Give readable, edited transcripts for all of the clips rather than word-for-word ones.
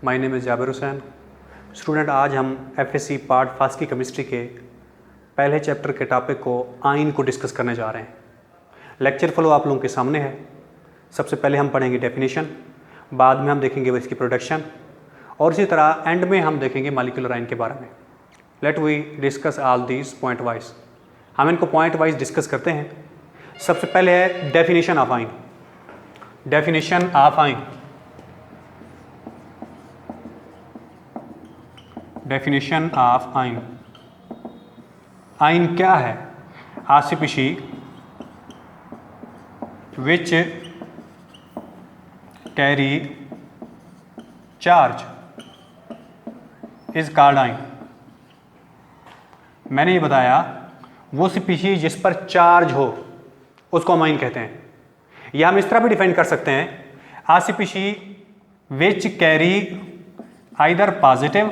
My name is Jabir Hussain. Student, आज हम FSc part first की केमिस्ट्री के पहले चैप्टर के टॉपिक को आयन को डिस्कस करने जा रहे हैं। लेक्चर फ्लो आप लोगों के सामने है। सबसे पहले हम पढ़ेंगे डेफिनेशन, बाद में हम देखेंगे इसकी प्रोडक्शन, और इसी तरह एंड में हम देखेंगे मॉलिक्यूलर आयन के बारे में। Let we discuss all these point wise. हम इनको पॉइंट वाइज डिस्कस करते हैं। सबसे पहले है definition of ion. Definition of ion, definition of ion. Ion क्या है? A species which carry charge is called ion. मैंने ये बताया वो स्पीशीज जिस पर चार्ज हो उसको हम आयन कहते हैं। या हम इस तरह भी डिफाइन कर सकते हैं, आसिपिशी विच कैरी आइदर पॉजिटिव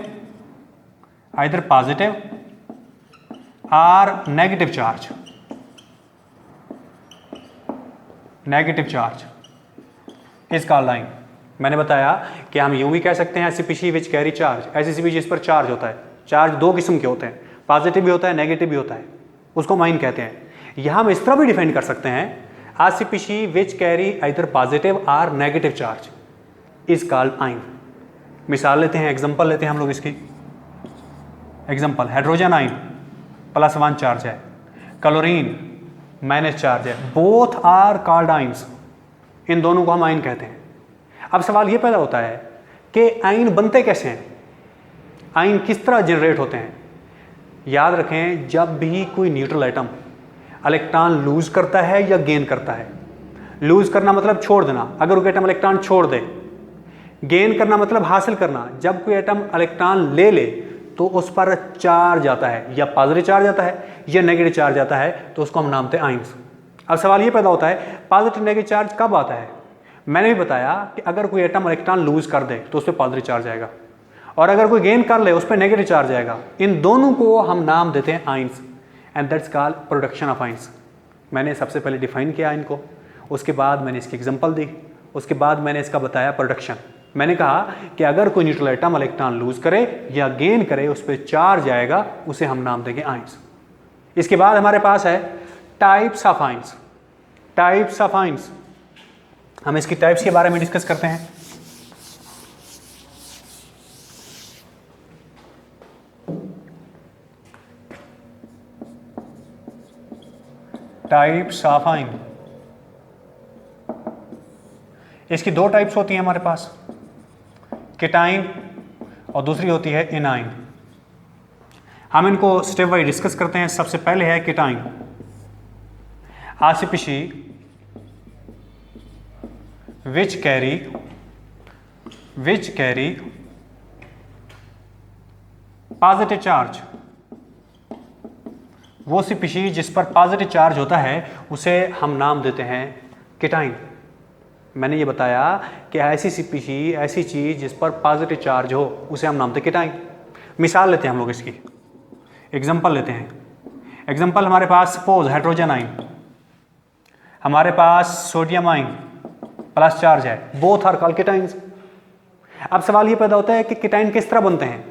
और negative charge. Negative charge is called ion. मैंने बताया कि हम यूं भी कह सकते हैं एसिपिशी विच कैरी चार्ज, ऐसी स्पीशीज जिस पर चार्ज होता है। चार्ज दो किस्म के होते हैं, पॉजिटिव भी होता है, नेगेटिव भी होता है, उसको हम आयन कहते हैं। यहां हम इस तरह भी डिफाइन कर सकते हैं, आसिपिशी विच कैरी आइदर पॉजिटिव और negative charge is called ion. मिसाल लेते हैं, एग्जांपल लेते हैं हम लोग इसकी। एग्जांपल, हाइड्रोजन आयन +1 चार्ज है, क्लोरीन माइनस चार्ज है, बोथ आर कॉल्ड आयन्स। इन दोनों को हम आयन कहते हैं। अब सवाल ये पैदा होता है कि आयन बनते कैसे हैं, आयन किस तरह जनरेट होते हैं। याद रखें, जब भी कोई न्यूट्रल एटम इलेक्ट्रॉन लूज करता है या गेन करता है, लूज करना मतलब छोड़ देना, अगर कोई एटम इलेक्ट्रॉन छोड़ दे, गेन करना मतलब हासिल करना। जब कोई एटम इलेक्ट्रॉन ले ले तो उस पर चार्ज आता है, या पॉजिटिव चार्ज आता है या नेगेटिव चार्ज आता है, तो उसको हम नाम देते हैं आयन्स। अब सवाल ये पैदा होता है, पॉजिटिव नेगेटिव चार्ज कब आता है? मैंने भी बताया कि अगर कोई एटम इलेक्ट्रॉन लूज कर दे तो उस पर पॉजिटिव चार्ज आएगा, और अगर कोई गेन कर ले उस पर नेगेटिव चार्ज आएगा। इन दोनों को हम नाम देते हैं ions, and that's called production of ions. मैंने सबसे पहले डिफाइन किया आयन को, उसके बाद मैंने इसकी एग्जांपल दी, उसके बाद मैंने इसका बताया प्रोडक्शन। मैंने कहा कि अगर कोई न्यूट्रल एटम इलेक्ट्रॉन लूज करे या गेन करे, उस पर चार्ज आएगा, उसे हम नाम देंगे आयन्स। इसके बाद हमारे पास है types of ions. Types of ions, हम इसकी टाइप्स के बारे में डिस्कस करते हैं। टाइप्स ऑफ आयन, इसकी दो टाइप्स होती हैं हमारे पास, केटाइन और दूसरी होती है एनाइन। हम इनको स्टेप वाइज डिस्कस करते हैं। सबसे पहले है cation. A species which carry positive charge. वो स्पीशीज जिस पर पॉजिटिव चार्ज होता है उसे हम नाम देते हैं केटाइन। मैंने ये बताया कि ऐसी स्पीशीज, ऐसी चीज जिस पर पॉजिटिव चार्ज हो, उसे हम नाम देते हैं केटाइन। मिसाल लेते हैं हम लोग इसकी, एग्जांपल लेते हैं। एग्जांपल हमारे पास सपोज हाइड्रोजन आयन, हमारे पास सोडियम आयन प्लस चार्ज है, बोथ आर कॉल्ड केटाइन्स। अब सवाल ये पैदा होता है कि केटाइन किस तरह बनते हैं।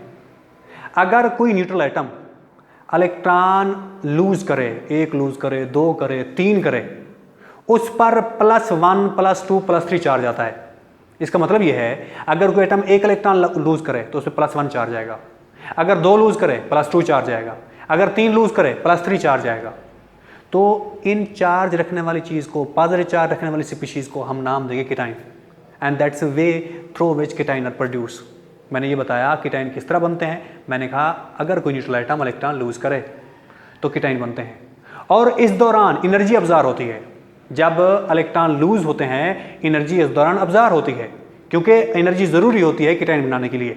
अगर कोई न्यूट्रल एटम इलेक्ट्रॉन लूज करे, 1 लूज करे, 2 करे, 3 करे, उस पर +1 +2 +3 चार्ज आता है। इसका मतलब यह है, अगर कोई एटम 1 इलेक्ट्रॉन लूज करे तो उस पर +1 चार्ज आएगा, अगर 2 लूज करे +2 चार्ज आएगा, अगर 3 लूज करे +3 चार्ज आएगा। तो इन चार्ज रखने वाली चीज को, पॉजिटिव चार्ज रखने वाली स्पीशीज को हम नाम देंगे cation, and that's way through which cation are produce. मैंने ये बताया केटाइन किस तरह बनते हैं। मैंने कहा अगर कोई न्यूट्रल एटम इलेक्ट्रॉन लूज करे तो केटाइन बनते हैं, और इस दौरान एनर्जी अब्जॉर्ब होती है। जब इलेक्ट्रॉन लूज होते हैं, एनर्जी इस दौरान अब्जॉर्ब होती है, क्योंकि एनर्जी जरूरी होती है केटाइन बनाने के लिए।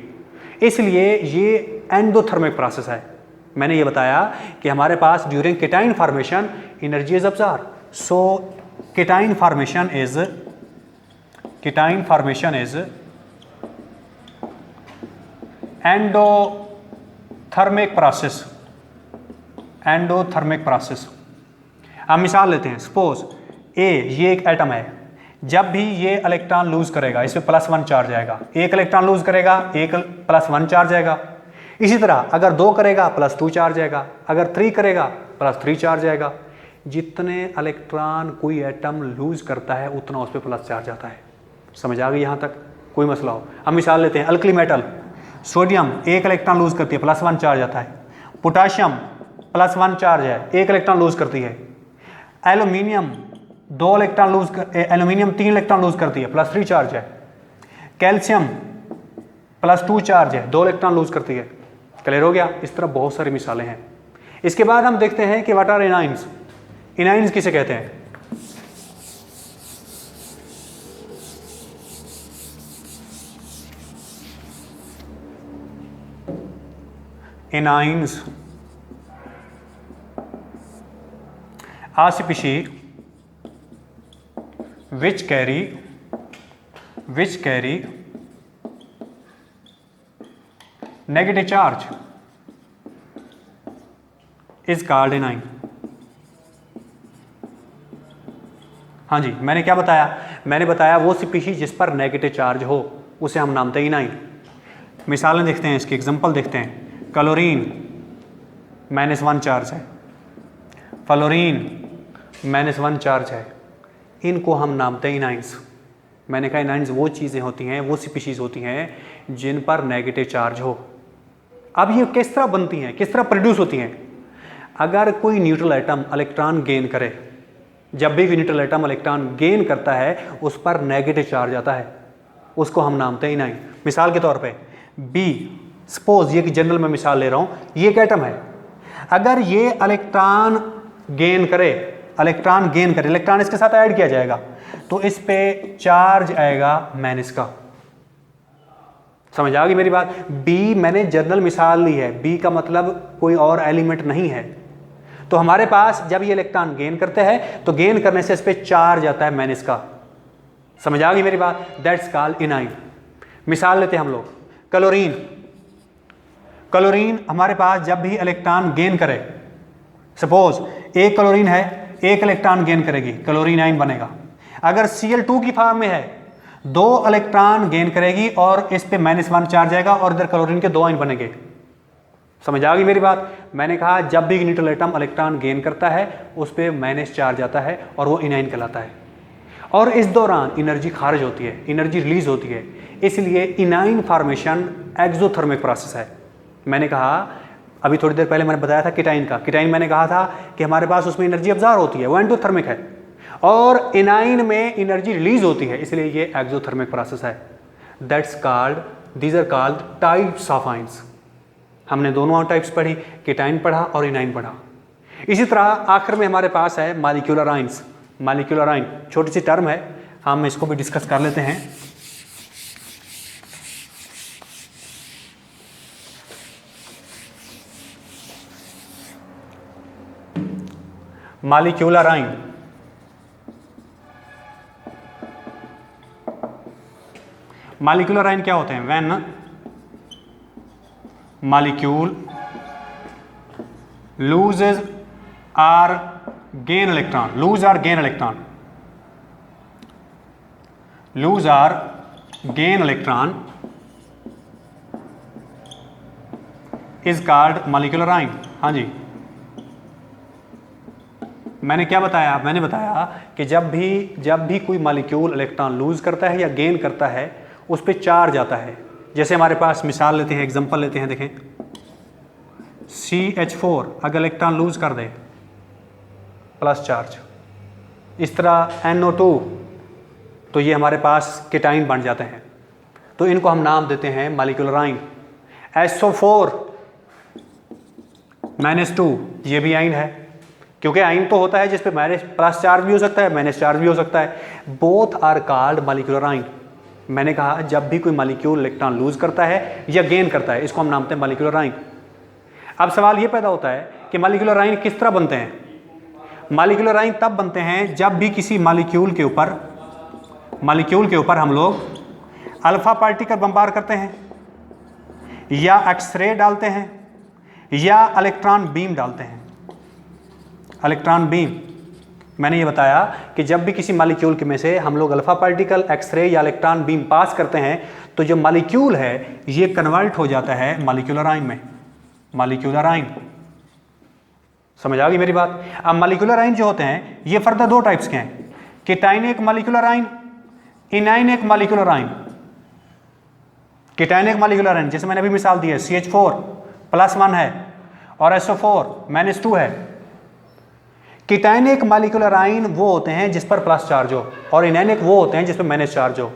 इसलिए ये एंडोथर्मिक प्रोसेस है। मैंने ये बताया कि हमारे पास during cation formation energy is absorb, so cation formation is endothermic process. Endothermic process. अब मिसाल लेते हैं, सपोज ए, ये एक एटम है, जब भी ये इलेक्ट्रॉन लूज करेगा इस पे +1 चार्ज आएगा, एक इलेक्ट्रॉन लूज करेगा एक +1 चार्ज आएगा। इसी तरह अगर 2 करेगा +2 चार्ज आएगा, अगर 3 करेगा +3 चार्ज आएगा। जितने इलेक्ट्रॉन कोई एटम लूज करता है उतना उस पर प्लस चार्ज आता है। समझ आ गई यहाँ तक? कोई मसला हो? हम मिसाल लेते हैं, अल्कली मेटल सोडियम एक इलेक्ट्रॉन लूज करती है +1 चार्ज आता है, पोटाशियम +1 चार्ज है एक इलेक्ट्रॉन लूज करती है, aluminium 2 electron lose aluminium 3 electron lose करती है +3 चार्ज है, कैल्शियम +2 चार्ज है 2 इलेक्ट्रॉन लूज करती है। क्लियर हो गया? इस तरह बहुत सारी मिसालें हैं। इसके बाद हम देखते हैं कि व्हाट आर एनाइंस। एनाइंस किसे कहते हैं? Anions are species which carry negative charge is called anion। हाँ जी, मैंने क्या बताया? मैंने बताया वो स्पीशीज जिस पर नेगेटिव चार्ज हो उसे हम नामते हैं एनाइन। मिसालें देखते हैं, इसकी एग्जांपल देखते हैं। क्लोरीन -1 चार्ज है, फ्लोरीन -1 चार्ज है, इनको हम नामते हैं एनाइंस। मैंने कहा एनाइंस वो चीज़ें होती हैं, वो स्पीशीज होती हैं जिन पर नेगेटिव चार्ज हो। अब ये किस तरह बनती हैं, किस तरह प्रोड्यूस होती हैं? अगर कोई न्यूट्रल एटम इलेक्ट्रॉन गेन करे, जब भी न्यूट्रल एटम इलेक्ट्रॉन गेन करता है उस पर नेगेटिव चार्ज आता है, उसको हम नामते हैं एनाइन। मिसाल के तौर पे बी, सपोज ये कि जनरल में मिसाल ले रहा हूँ, ये एक एटम है, अगर ये इलेक्ट्रॉन गेन करे, इलेक्ट्रॉन इसके साथ ऐड किया जाएगा तो इस पे चार्ज आएगा माइनस का। समझ आ गई मेरी बात? बी मैंने जनरल मिसाल ली है, बी का मतलब कोई और एलिमेंट नहीं है। तो हमारे पास जब ये इलेक्ट्रॉन गेन करते हैं तो गेन करने से इस पे चार्ज आता है माइनस का। समझ आ गई मेरी बात? That's called A9. मिसाल लेते हैं हम लोग, क्लोरीन हमारे पास जब भी इलेक्ट्रॉन गेन करे, सपोज एक क्लोरीन है, एक इलेक्ट्रॉन गेन करेगी, क्लोरीन आइन बनेगा। अगर Cl2 की फॉर्म में है, 2 इलेक्ट्रॉन गेन करेगी और इस पे -1 चार्ज आएगा और इधर क्लोरीन के 2 आइन बनेंगे। समझ आ गई मेरी बात? मैंने कहा जब भी न्यूट्रल एटम इलेक्ट्रॉन गेन करता है उस पे माइनस चार्ज आता है और वो एनाइन कहलाता है। और इस दौरान एनर्जी खारिज होती है, एनर्जी रिलीज होती है, इसलिए एनाइन फॉर्मेशन एक्सोथर्मिक प्रोसेस है। मैंने कहा अभी थोड़ी देर पहले मैंने बताया था किटाइन मैंने कहा था कि हमारे पास उसमें एनर्जी अब्जॉर्ब होती है, वो एंडोथर्मिक है, और एनाइन में एनर्जी रिलीज होती है, इसलिए ये एक्सोथर्मिक प्रोसेस है। That's called, these are called types of ions. हमने दोनों टाइप्स पढ़ी, किटाइन पढ़ा और एनाइन पढ़ा। इसी तरह आखिर में हमारे पास है मॉलिक्यूलर आइंस। मॉलिक्यूलर आइन छोटी सी टर्म है, हम इसको भी डिस्कस कर लेते हैं। मॉलिक्यूलर आइन क्या होते हैं? When molecule loses or gain electron, lose or gain electron is called molecular ion. हाँ जी, मैंने क्या बताया? मैंने बताया कि जब भी कोई मॉलिक्यूल इलेक्ट्रॉन लूज करता है या गेन करता है उस पर चार्ज आता है। जैसे हमारे पास मिसाल लेते हैं, एग्जांपल लेते हैं, देखें CH4 अगर इलेक्ट्रॉन लूज कर दे प्लस चार्ज, इस तरह NO2, तो ये हमारे पास किटाइन बन जाते हैं, तो इनको हम नाम देते हैं मॉलिक्यूलर आइन। SO4 -2 ये भी आइन है, क्योंकि आइन तो होता है जिसपे प्लस चार्ज भी हो सकता है, माइनस चार्ज भी हो सकता है। बोथ आर कॉल्ड मॉलिक्यूलर आइन। मैंने कहा जब भी कोई मॉलिक्यूल इलेक्ट्रॉन लूज करता है या गेन करता है, इसको हम नामते हैं मॉलिक्यूलर आइन। अब सवाल ये पैदा होता है कि मॉलिक्यूलर आइन किस तरह बनते हैं? मॉलिक्यूलर आइन तब बनते हैं जब भी किसी मॉलिक्यूल के ऊपर हम लोग अल्फा पार्टिकल बम्बार करते हैं, या एक्सरे डालते हैं, या इलेक्ट्रॉन बीम डालते हैं। इलेक्ट्रॉन बीम मैंने ये बताया कि जब भी किसी मॉलिक्यूल में से हम लोग अल्फा पार्टिकल, एक्सरे या इलेक्ट्रॉन बीम पास करते हैं तो जो मॉलिक्यूल है ये कन्वर्ट हो जाता है मॉलिक्यूलर आयन में, मॉलिक्यूलर आयन। समझ आ गई मेरी बात? अब मॉलिक्यूलर आयन जो होते हैं ये फर्दर दो टाइप्स के हैं, कीटाइन एक मॉलिक्यूलर आयन, इनाइन एक मॉलिक्यूलर आयन। कीटाइन एक मॉलिक्यूलर आयन जैसे मैंने अभी मिसाल दी है, CH4+1 है और SO4 -2 है। कीटाइन एक मॉलिक्यूलर आयन वो होते हैं जिस पर प्लस चार्ज हो, और इनाइनिक वो होते हैं जिस पर माइनस चार्ज हो।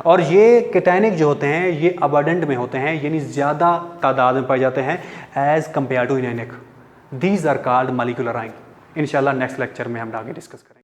और ये कीटाइनिक जो होते हैं ये अबंडेंट में होते हैं, यानी ज़्यादा तादाद में पाए जाते हैं as compare to anionic. These are called molecular ion. इंशाल्लाह नेक्स्ट लेक्चर में हम आगे डिस्कस करेंगे।